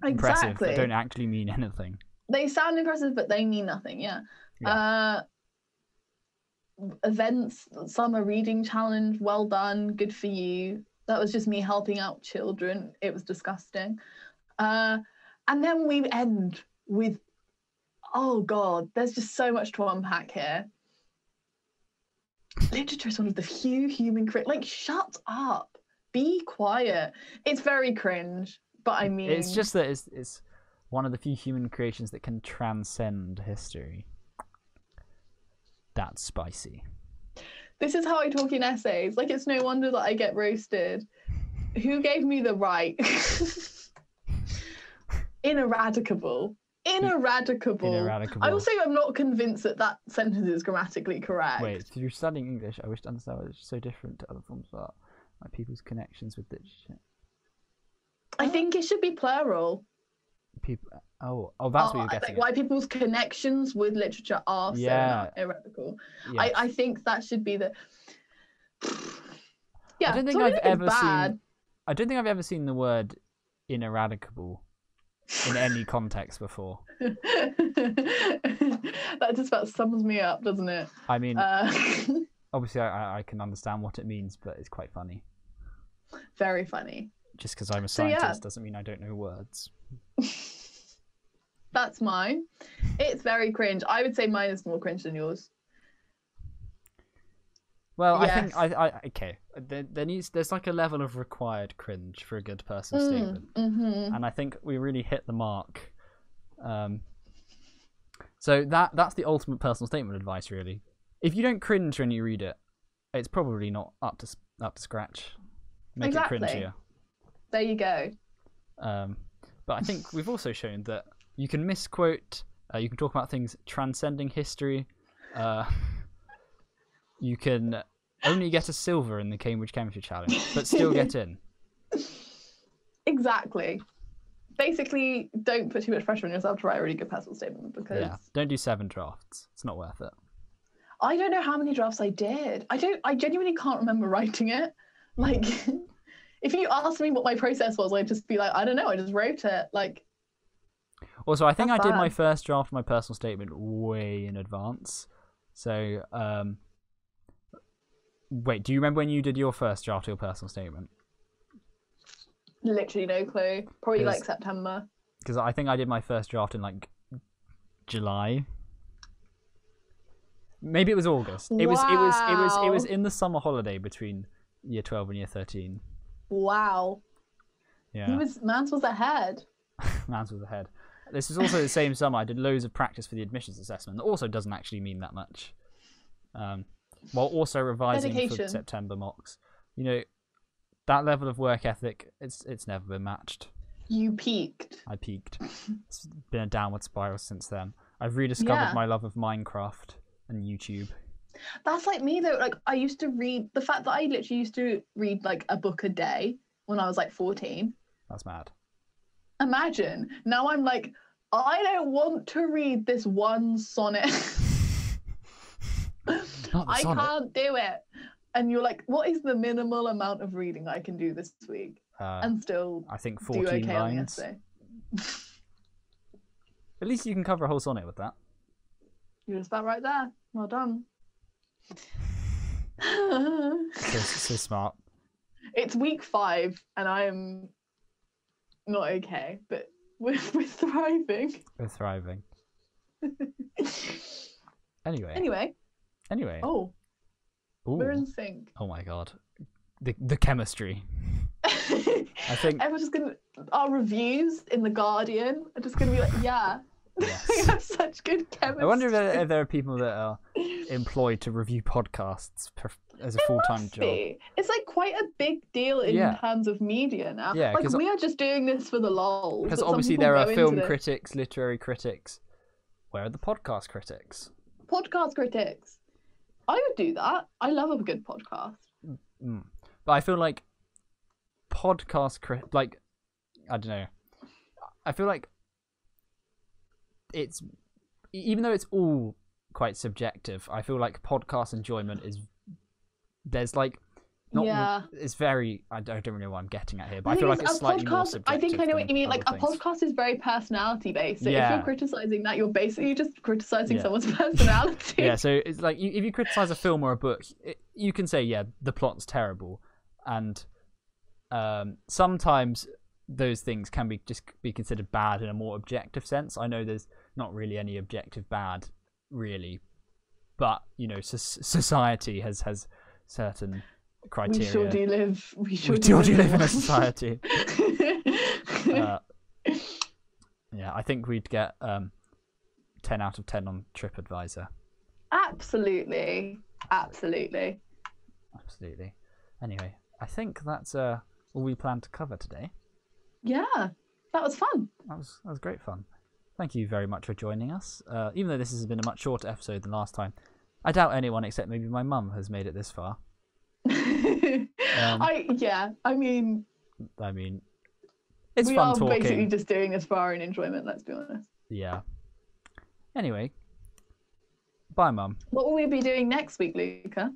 impressive but don't actually mean anything. They sound impressive but they mean nothing. Yeah. Events, summer reading challenge, well done, good for you. That was just me helping out children. It was disgusting. And then we end with, oh God, there's just so much to unpack here. Literature is one of the few human like, shut up. Be quiet. It's very cringe, but I mean... It's just that it's one of the few human creations that can transcend history. That's spicy. This is how I talk in essays. Like, it's no wonder that I get roasted. Who gave me the right? Ineradicable. I also am not convinced that sentence is grammatically correct. Wait, through studying English, I wish to understand why it's so different to other forms of art. Like people's connections with literature. I think it should be plural. People. Oh, that's what you're getting. Like why people's connections with literature are so irrevocable. Yes. I think that should be the. Yeah, I don't think I've ever seen. I don't think I've ever seen the word ineradicable in any context before. That just about sums me up, doesn't it? I mean, obviously, I can understand what it means, but it's quite funny. Very funny. Just because I'm a scientist doesn't mean I don't know words. That's mine. It's very cringe. I would say mine is more cringe than yours. Well, yes. I think okay. There's like a level of required cringe for a good personal statement, and I think we really hit the mark. So that's the ultimate personal statement advice, really. If you don't cringe when you read it, it's probably not up to scratch. Make it cringier. There you go. But I think we've also shown that you can misquote. You can talk about things transcending history. You can only get a silver in the Cambridge Chemistry Challenge, but still get in. Exactly. Basically, don't put too much pressure on yourself to write a really good personal statement because don't do 7 drafts. It's not worth it. I don't know how many drafts I did. I genuinely can't remember writing it. Like, if you asked me what my process was, I'd just be like, I don't know. I just wrote it. Like. Also, I think I did my first draft of my personal statement way in advance. So, wait, do you remember when you did your first draft of your personal statement? Literally no clue. Probably like September. Because I think I did my first draft in like July. Maybe it was August. It was in the summer holiday between year 12 and year 13. Wow. Yeah. Mans was ahead. Mans was ahead. This was also the same summer. I did loads of practice for the admissions assessment. That also doesn't actually mean that much. While also revising for September mocks. You know, that level of work ethic, it's never been matched. You peaked. I peaked. It's been a downward spiral since then. I've rediscovered my love of Minecraft and YouTube. That's like me though. Like I used to read, the fact that I literally used to read like a book a day when I was like 14. That's mad. Imagine. Now I'm like, I don't want to read this one sonnet. I can't do it. And you're like, what is the minimal amount of reading I can do this week? And still I think 14 lines. At least you can cover a whole sonnet with that. You're just about right there. Well done. so smart. It's week 5 and I am not okay, but we're thriving. We're thriving. Anyway. Oh. Ooh. We're in sync. Oh my god. The chemistry. I think everyone's just gonna, our reviews in The Guardian are just gonna be like, yeah. Yes. We have such good chemistry. I wonder if there are people that are employed to review podcasts as a full-time job. It's like quite a big deal in terms of media now. Yeah, like we are just doing this for the lol. Because obviously there are film critics, literary critics. Where are the podcast critics? Podcast critics. I would do that. I love a good podcast. But I feel like like, I don't know. I feel like it's, even though it's all quite subjective, I feel like podcast enjoyment is, there's like, not, it's very, I don't really know what I'm getting at here, but I feel like it's slightly more subjective. I think I know what you mean. Like a podcast is very personality based. So if you're criticizing that, you're basically just criticizing someone's personality. Yeah, so it's like if you criticize a film or a book, you can say, the plot's terrible. And sometimes those things can be considered bad in a more objective sense. I know there's not really any objective bad, really. But, you know, society has certain criteria. We sure do live. We sure do live in a society. I think we'd get 10 out of 10 on TripAdvisor. Absolutely. Anyway, I think that's all we plan to cover today. Yeah, that was fun. That was great fun. Thank you very much for joining us. Even though this has been a much shorter episode than last time, I doubt anyone except maybe my mum has made it this far. I mean, it's we fun are talking. basically just doing this for our own enjoyment, let's be honest. Yeah. Anyway, bye, Mum. What will we be doing next week, Luca?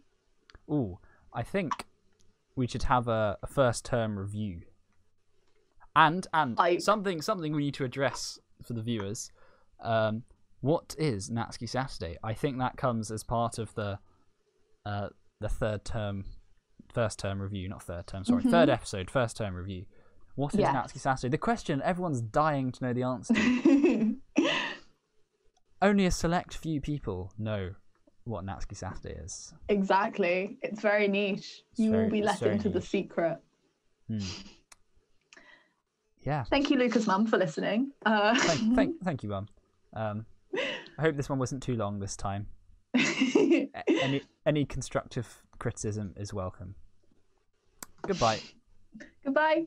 Ooh, I think we should have a first term review. And something we need to address for the viewers. What is Natsuki Saturday? I think that comes as part of the first term review, not third term, sorry, third episode, first term review. What is Natsuki Saturday? The question everyone's dying to know the answer to. Only a select few people know what Natsuki Saturday is. Exactly. It's very niche. You will be let into the secret. Yeah. Thank you, Luca's mum, for listening. Thank you, Mum. I hope this one wasn't too long this time. Any constructive criticism is welcome. Goodbye. Goodbye.